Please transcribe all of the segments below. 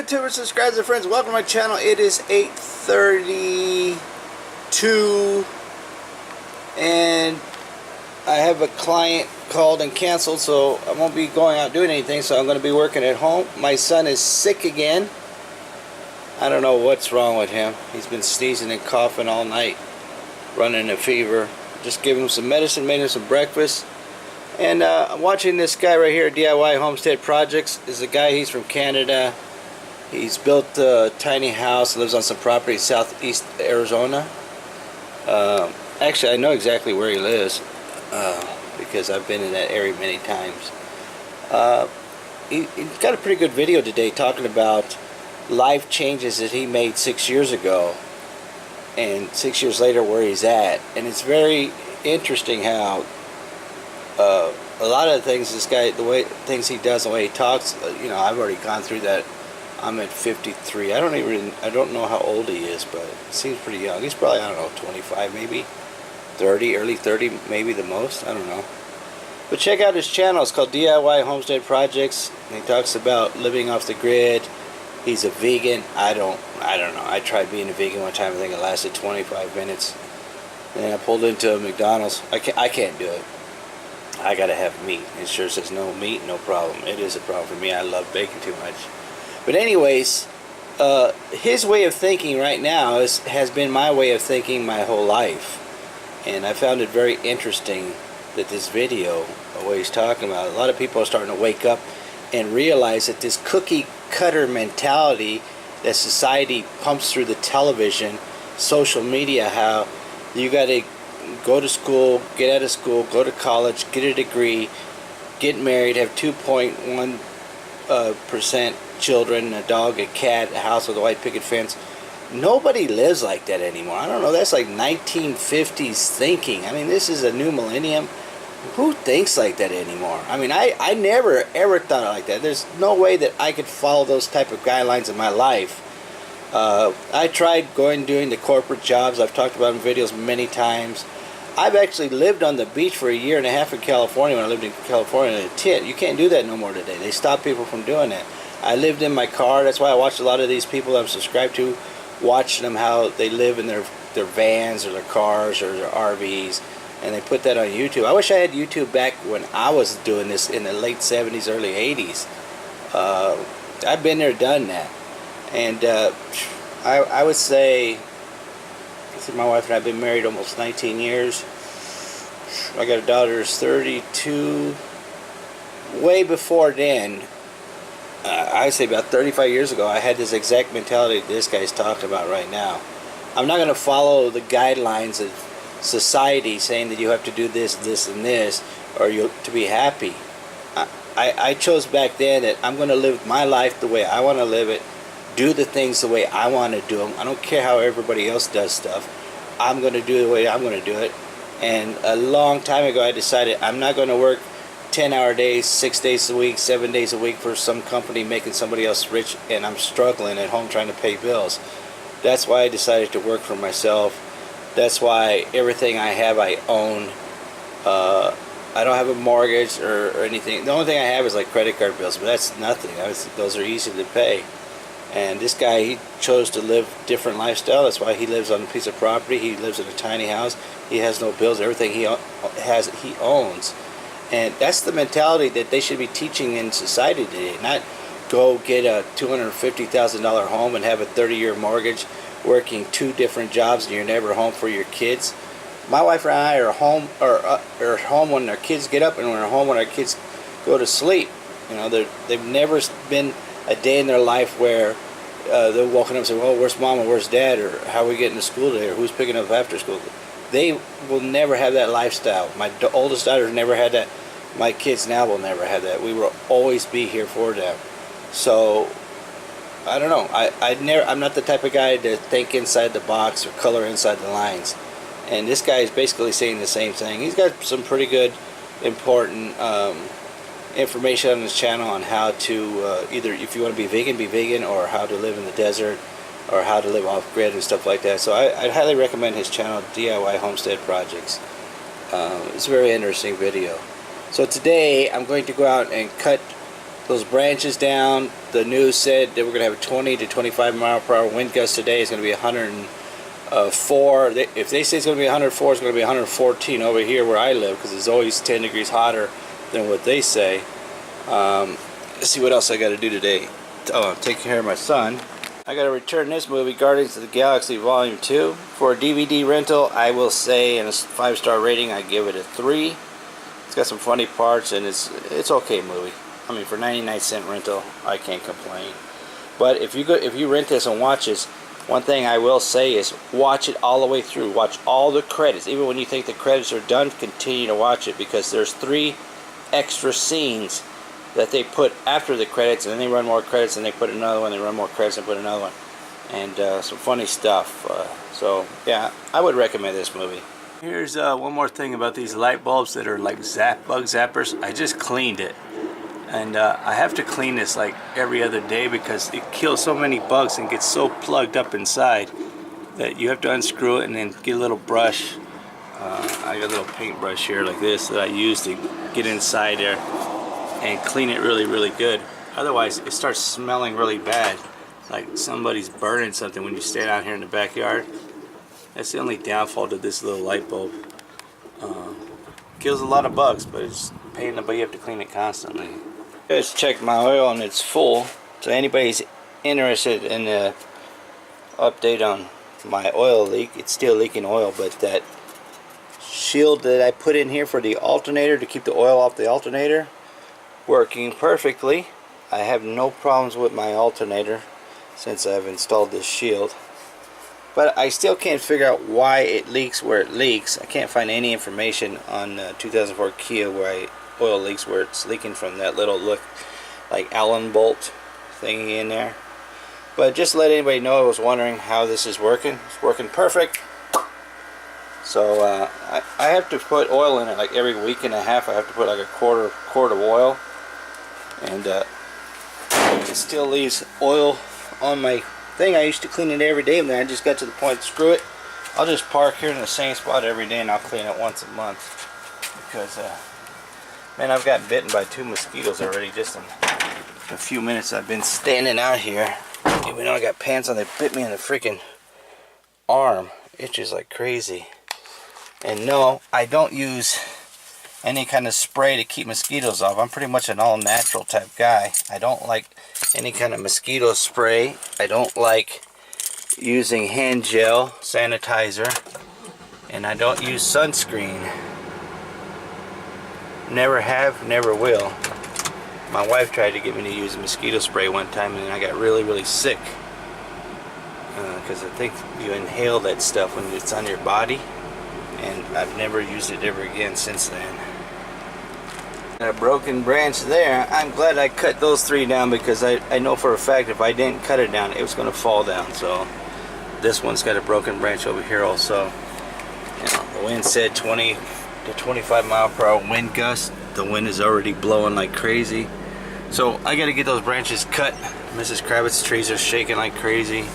YouTubers, subscribers, and friends. Welcome to my channel. It is 8:32 and I have a client called and canceled, so I won't be going out doing anything, so I'm going to be working at home. My son is sick again. I don't know what's wrong with him. He's been sneezing and coughing all night, running a fever. Just gave him some medicine, made him some breakfast. And I'm watching this guy right here, DIY Homestead Projects. Is a guy, he's from Canada. He's built a tiny house, lives on some property in southeast Arizona. Actually, I know exactly where he lives because I've been in that area many times. He's got a pretty good video today talking about life changes that he made 6 years ago and 6 years later where he's at. And it's very interesting how a lot of the things this guy, the way things he does, the way he talks, you know, I've already gone through that. I'm at 53. I don't know how old he is, but it seems pretty young. He's probably, I don't know, 25 maybe, 30, early 30 maybe the most. I don't know. But check out his channel. It's called DIY Homestead Projects. And he talks about living off the grid. He's a vegan. I don't know. I tried being a vegan one time. I think it lasted 25 minutes. And I pulled into a McDonald's. I can't do it. I gotta have meat. It sure says no meat, no problem. It is a problem for me. I love bacon too much. But anyways, his way of thinking right now has been my way of thinking my whole life. And I found it very interesting that this video, what he's talking about, a lot of people are starting to wake up and realize that this cookie cutter mentality that society pumps through the television, social media, how you gotta go to school, get out of school, go to college, get a degree, get married, have 2.1% children, a dog, a cat, a house with a white picket fence. Nobody lives like that anymore. I don't know, that's like 1950s thinking. I mean, this is a new millennium. Who thinks like that anymore? I mean, I never ever thought like that. There's no way that I could follow those type of guidelines in my life. I tried doing the corporate jobs. I've talked about in videos many times. I've actually lived on the beach for 1.5 years in California when I lived in California in a tent. You can't do that no more today. They stop people from doing that. I lived in my car. That's why I watched a lot of these people I'm subscribed to, watching them how they live in their vans or their cars or their RVs, and they put that on YouTube. I wish I had YouTube back when I was doing this in the late 70s, early 80s. I've been there, done that. And I would say, my wife and I have been married almost 19 years. I got a daughter who's 32. Way before then, I'd say about 35 years ago, I had this exact mentality this guy's talking about right now. I'm not going to follow the guidelines of society saying that you have to do this, this, and this, or to be happy. I chose back then that I'm going to live my life the way I want to live it, do the things the way I want to do them. I don't care how everybody else does stuff. I'm going to do it the way I'm going to do it. And a long time ago I decided I'm not going to work 10-hour days, 6 days a week, 7 days a week for some company making somebody else rich, and I'm struggling at home trying to pay bills. That's why I decided to work for myself. That's why everything I have I own. I don't have a mortgage or anything. The only thing I have is like credit card bills, but that's nothing. Those are easy to pay. And this guy, he chose to live a different lifestyle. That's why he lives on a piece of property. He lives in a tiny house. He has no bills. Everything he has, he owns. And that's the mentality that they should be teaching in society today. Not go get a $250,000 home and have a 30-year mortgage, working 2 different jobs, and you're never home for your kids. My wife and I are home when our kids get up, and we're home when our kids go to sleep. You know, they've never been a day in their life where they're walking up and say, well, where's mom or where's dad, or how are we getting to school today, or who's picking up after school. They will never have that lifestyle. My oldest daughter never had that. My kids now will never have that. We will always be here for them. So I don't know. I'm not the type of guy to think inside the box or color inside the lines. And this guy is basically saying the same thing. He's got some pretty good, important information on his channel on how to either, if you want to be vegan, or how to live in the desert, or how to live off grid and stuff like that. So I'd highly recommend his channel, DIY Homestead Projects. It's a very interesting video. So today I'm going to go out and cut those branches down. The news said that we're going to have a 20 to 25 mile per hour wind gust today. It's going to be 104. If they say it's going to be 104, it's going to be 114 over here where I live, because it's always 10 degrees hotter than what they say. Let's see what else I got to do today. Oh, take care of my son. I got to return this movie, Guardians of the Galaxy Volume 2. For a DVD rental, I will say, in a 5-star rating, I give it a 3. It's got some funny parts, and it's okay movie. I mean, for 99-cent rental, I can't complain. But if you rent this and watch this, one thing I will say is watch it all the way through. Watch all the credits. Even when you think the credits are done, continue to watch it, because there's 3 extra scenes that they put after the credits, and then they run more credits, and they put another one, they run more credits, and put another one. And some funny stuff. So, yeah, I would recommend this movie. Here's one more thing about these light bulbs that are like bug zappers. I just cleaned it. And I have to clean this like every other day, because it kills so many bugs and gets so plugged up inside that you have to unscrew it and then get a little brush. I got a little paintbrush here like this that I use to get inside there and clean it really, really good. Otherwise, it starts smelling really bad, like somebody's burning something when you stand out here in the backyard. That's the only downfall to this little light bulb. Kills a lot of bugs, but it's a pain in the butt. You have to clean it constantly. Just checked my oil and it's full. So anybody's interested in the update on my oil leak, it's still leaking oil, but that shield that I put in here for the alternator to keep the oil off the alternator, working perfectly. I have no problems with my alternator since I've installed this shield. But I still can't figure out why it leaks where it leaks. I can't find any information on 2004 Kia why oil leaks, where it's leaking from that little look like Allen bolt thingy in there. But just to let anybody know, I was wondering how this is working. It's working perfect. So I have to put oil in it like every week and a half. I have to put like a quart of oil, and it still leaves oil on my thing. I used to clean it every day, and then I just got to the point, screw it, I'll just park here in the same spot every day, and I'll clean it once a month. Because man, I've gotten bitten by 2 mosquitoes already just in a few minutes I've been standing out here. Even though I got pants on, they bit me in the freaking arm. Itches like crazy. And no, I don't use any kind of spray to keep mosquitoes off. I'm pretty much an all-natural type guy. I don't like any kind of mosquito spray. I don't like using hand gel, sanitizer, and I don't use sunscreen. Never have, never will. My wife tried to get me to use a mosquito spray one time, and I got really, really sick. Because I think you inhale that stuff when it's on your body. And I've never used it ever again since then. Got a broken branch there. I'm glad I cut those 3 down, because I know for a fact if I didn't cut it down, it was going to fall down. So this one's got a broken branch over here also. You know, the wind said 20 to 25 mile per hour wind gust. The wind is already blowing like crazy. So I got to get those branches cut. Mrs. Krabitz's trees are shaking like crazy.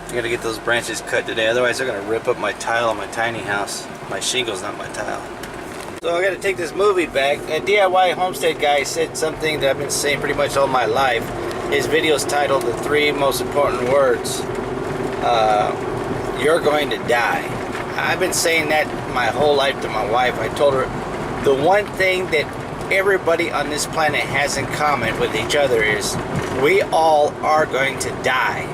I gotta get those branches cut today, otherwise they're gonna rip up my tile on my tiny house. My shingles, not my tile. So I gotta take this movie back. A DIY Homestead Guy said something that I've been saying pretty much all my life. His video is titled "The 3 Most Important Words." You're going to die. I've been saying that my whole life to my wife. I told her the one thing that everybody on this planet has in common with each other is we all are going to die.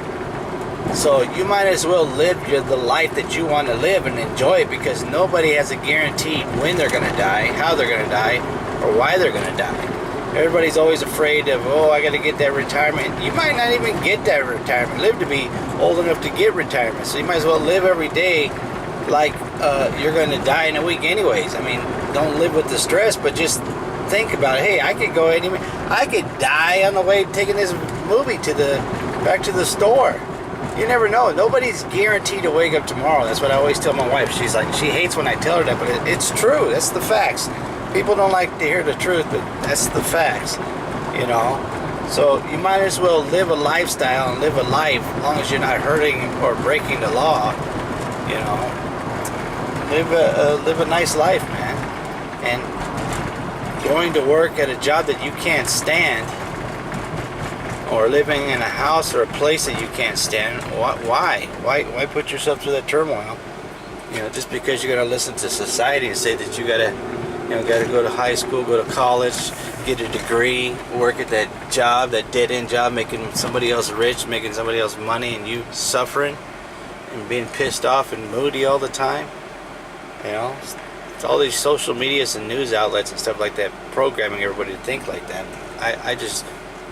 So you might as well live the life that you want to live and enjoy it, because nobody has a guarantee when they're going to die, how they're going to die, or why they're going to die. Everybody's always afraid of, oh, I got to get that retirement. You might not even get that retirement. Live to be old enough to get retirement. So you might as well live every day like you're going to die in a week anyways. I mean, don't live with the stress, but just think about it. Hey, I could go anywhere. I could die on the way taking this movie back to the store. You never know. Nobody's guaranteed to wake up tomorrow. That's what I always tell my wife. She's like, she hates when I tell her that, but it's true. That's the facts. People don't like to hear the truth, but that's the facts, you know. So you might as well live a lifestyle and live a life as long as you're not hurting or breaking the law, you know. Live a nice life, man. And going to work at a job that you can't stand, or living in a house or a place that you can't stand. Why put yourself through that turmoil? You know, just because you're gonna listen to society and say that you gotta go to high school, go to college, get a degree, work at that job, that dead-end job, making somebody else rich, making somebody else money, and you suffering and being pissed off and moody all the time. You know, it's all these social medias and news outlets and stuff like that programming everybody to think like that.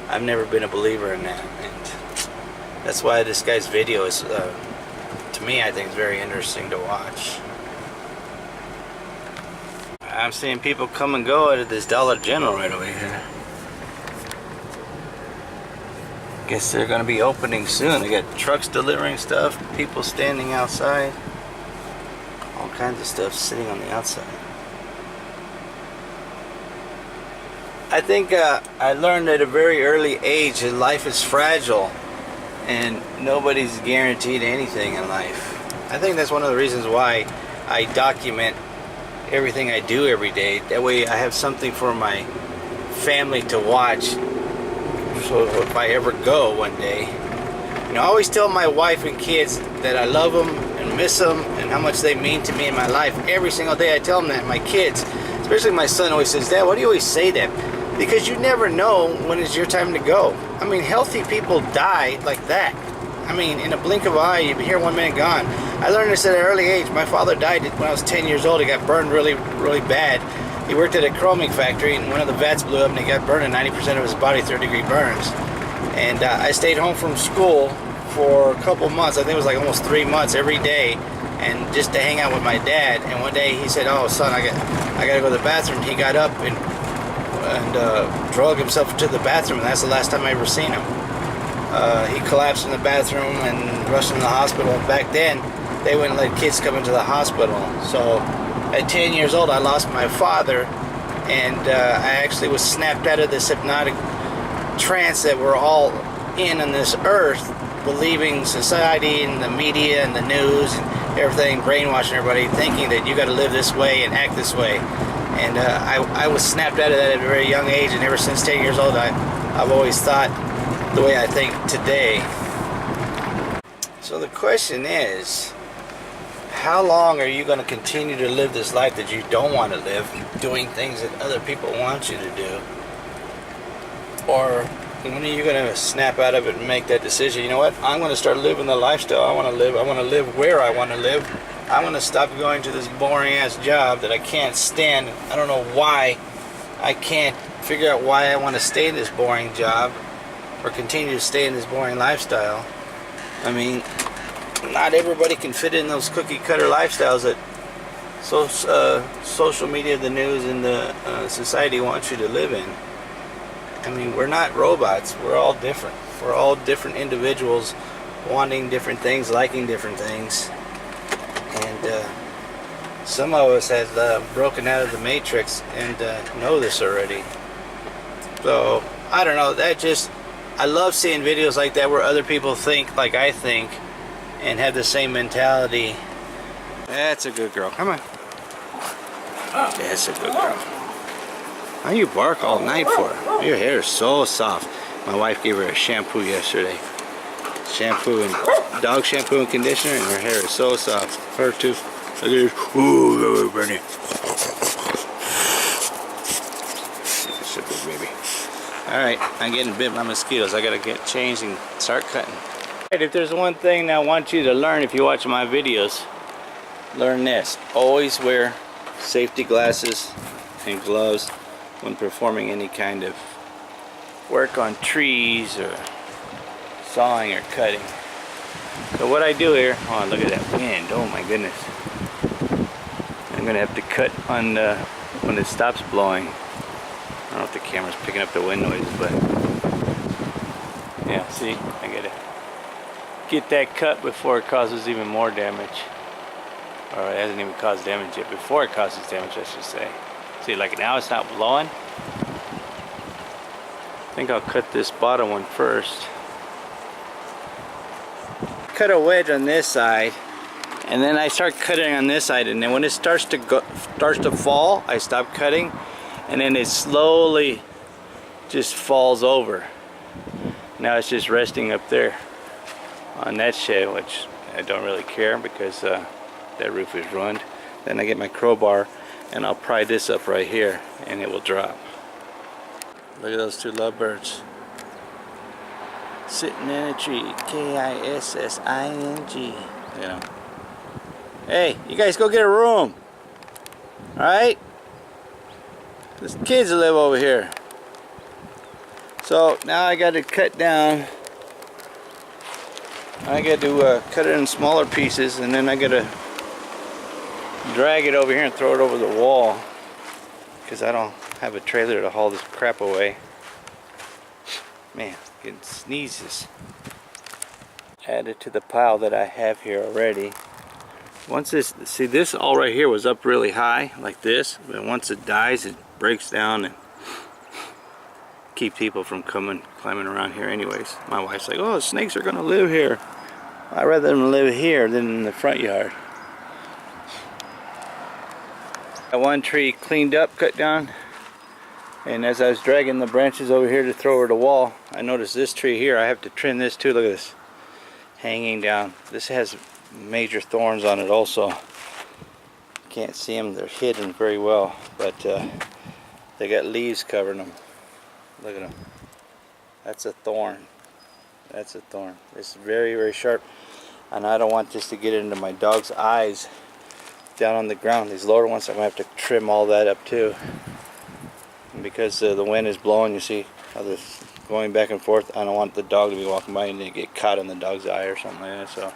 I've never been a believer in that, and that's why this guy's video is, to me, I think, is very interesting to watch. I'm seeing people come and go out of this Dollar General right over here. Guess they're gonna be opening soon. They got trucks delivering stuff, people standing outside, all kinds of stuff sitting on the outside. I think I learned at a very early age that life is fragile and nobody's guaranteed anything in life. I think that's one of the reasons why I document everything I do every day. That way I have something for my family to watch, so if I ever go one day. You know, I always tell my wife and kids that I love them and miss them and how much they mean to me in my life. Every single day I tell them that. My kids, especially my son, always says, "Dad, why do you always say that?" Because you never know when it's your time to go. I mean, healthy people die like that. I mean, in a blink of an eye, you'd be here 1 minute gone. I learned this at an early age. My father died when I was 10 years old. He got burned really, really bad. He worked at a chroming factory, and one of the vats blew up, and he got burned in 90% of his body, third-degree burns. And I stayed home from school for a couple months. I think it was like almost 3 months every day, and just to hang out with my dad. And one day he said, "Oh, son, I got to go to the bathroom." He got up and drug himself to the bathroom, and that's the last time I ever seen him. He collapsed in the bathroom and rushed into the hospital. Back then, they wouldn't let kids come into the hospital. So at 10 years old, I lost my father, and I actually was snapped out of this hypnotic trance that we're all in on this earth, believing society and the media and the news and everything, brainwashing everybody, thinking that you got to live this way and act this way. And I was snapped out of that at a very young age, and ever since 10 years old, I've always thought the way I think today. So the question is, how long are you going to continue to live this life that you don't want to live, doing things that other people want you to do? Or when are you going to snap out of it and make that decision? You know what? I'm going to start living the lifestyle I want to live. I want to live where I want to live. I want to stop going to this boring ass job that I can't stand. I don't know why. I can't figure out why I want to stay in this boring job or continue to stay in this boring lifestyle. I mean, not everybody can fit in those cookie cutter lifestyles that social media, the news, and the society wants you to live in. I mean, we're not robots. We're all different. We're all different individuals wanting different things, liking different things. And some of us have broken out of the matrix and know this already. So, I don't know. I love seeing videos like that where other people think like I think and have the same mentality. That's a good girl. Come on. That's a good girl. Why you bark all night for? Your hair is so soft. My wife gave her a shampoo yesterday. Shampoo and dog shampoo and conditioner, and her hair is so soft. Her too. Look at this. Ooh, Bernie. It's a good baby. Alright, I'm getting bit by mosquitoes. I gotta get changed and start cutting. Alright, if there's one thing that I want you to learn if you watch my videos, learn this. Always wear safety glasses and gloves when performing any kind of work on trees or sawing or cutting. So what I do here, oh look at that wind, oh my goodness. I'm gonna have to cut on when it stops blowing. I don't know if the camera's picking up the wind noise, but yeah, see, I gotta get that cut before it causes even more damage. Or it hasn't even caused damage yet, before it causes damage I should say. See, like now it's not blowing. I think I'll cut this bottom one first. Cut a wedge on this side, and then I start cutting on this side, and then when it starts to fall, I stop cutting, and then it slowly just falls over. Now it's just resting up there on that shed, which I don't really care because that roof is ruined. Then I get my crowbar and I'll pry this up right here and it will drop. Look at those two lovebirds sitting in a tree. K-I-S-S-I-N-G. You know. Hey, you guys go get a room. Alright? There's kids that live over here. So now I got to cut down. I got to cut it in smaller pieces, and then I got to drag it over here and throw it over the wall because I don't have a trailer to haul this crap away. Man, getting sneezes. Add it to the pile that I have here already. Once this, see this all right here was up really high like this, but once it dies it breaks down and keep people from climbing around here anyways. My wife's like, oh, snakes are gonna live here. I'd rather them live here than in the front yard. Got one tree cleaned up, cut down, and as I was dragging the branches over here to throw over the wall, I noticed this tree here, I have to trim this too. Look at this, hanging down. This has major thorns on it also. Can't see them, they're hidden very well, but they got leaves covering them. Look at them. That's a thorn. That's a thorn. It's very, very sharp, and I don't want this to get into my dog's eyes down on the ground. These lower ones, I'm going to have to trim all that up too. And because the wind is blowing, you see how this going back and forth. I don't want the dog to be walking by and get caught in the dog's eye or something like that. So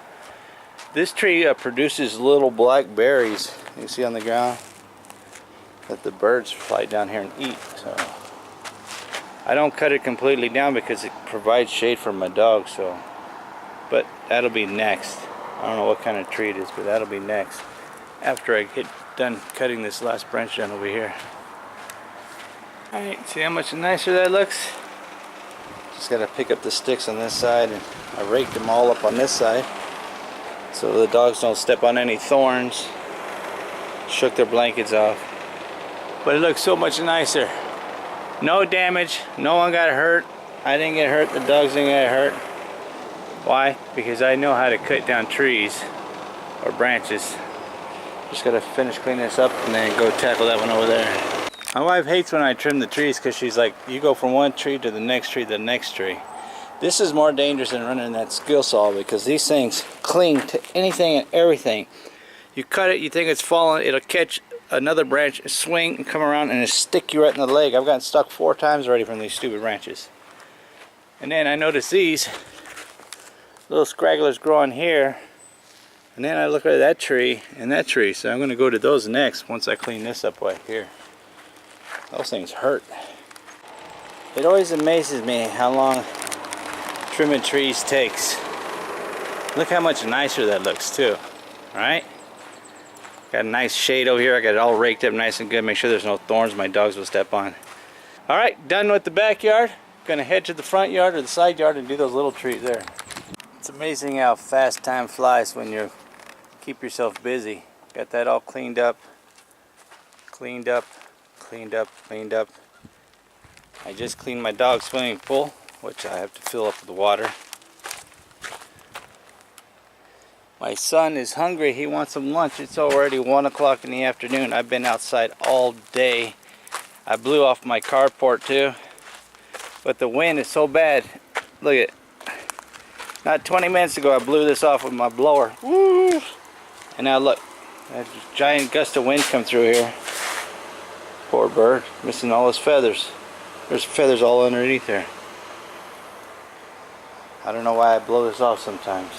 this tree produces little black berries you see on the ground that the birds fly down here and eat. So I don't cut it completely down because it provides shade for my dog. So, but that'll be next. I don't know what kind of tree it is, but that'll be next after I get done cutting this last branch down over here. Alright, see how much nicer that looks? Just gotta pick up the sticks on this side, and I raked them all up on this side so the dogs don't step on any thorns. Shook their blankets off. But it looks so much nicer. No damage, no one got hurt. I didn't get hurt, the dogs didn't get hurt. Why? Because I know how to cut down trees or branches. Just gotta finish cleaning this up and then go tackle that one over there. My wife hates when I trim the trees because she's like, you go from one tree to the next tree to the next tree. This is more dangerous than running that skill saw because these things cling to anything and everything. You cut it, you think it's falling, it'll catch another branch, swing and come around and it'll stick you right in the leg. I've gotten stuck 4 times already from these stupid branches. And then I noticed these little scragglers growing here. And then I look at that tree and that tree. So I'm going to go to those next once I clean this up right here. Those things hurt. It always amazes me how long trimming trees takes. Look how much nicer that looks too. Alright? Got a nice shade over here. I got it all raked up nice and good. Make sure there's no thorns my dogs will step on. Alright, done with the backyard. Gonna head to the front yard or the side yard and do those little trees there. It's amazing how fast time flies when you keep yourself busy. Got that all cleaned up. Cleaned up. Cleaned up, cleaned up. I just cleaned my dog's swimming pool, which I have to fill up with water. My son is hungry, he wants some lunch. It's already 1 o'clock in the afternoon. I've been outside all day. I blew off my carport too, but the wind is so bad. Look at it. Not 20 minutes ago I blew this off with my blower. Woo! And now look, a giant gust of wind come through here. Poor bird, missing all his feathers. There's feathers all underneath there. I don't know why I blow this off sometimes.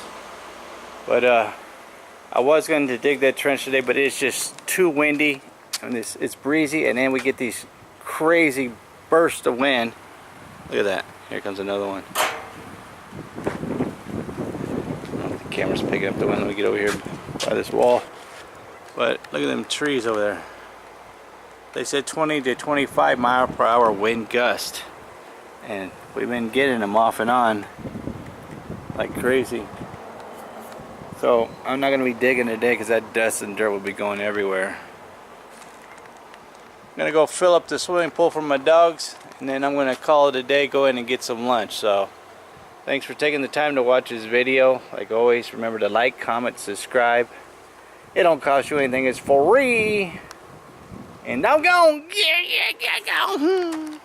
But I was going to dig that trench today, but it's just too windy. And it's breezy, and then we get these crazy bursts of wind. Look at that. Here comes another one. I don't know if the camera's picking up the wind when we get over here by this wall. But look at them trees over there. They said 20 to 25 mile per hour wind gust, and we've been getting them off and on like crazy. So I'm not going to be digging today because that dust and dirt will be going everywhere. I'm gonna go fill up the swimming pool for my dogs, and then I'm gonna call it a day, go in and get some lunch. So thanks for taking the time to watch this video. Like always, remember to like, comment, subscribe. It don't cost you anything, it's free. And doggone, yeah, go.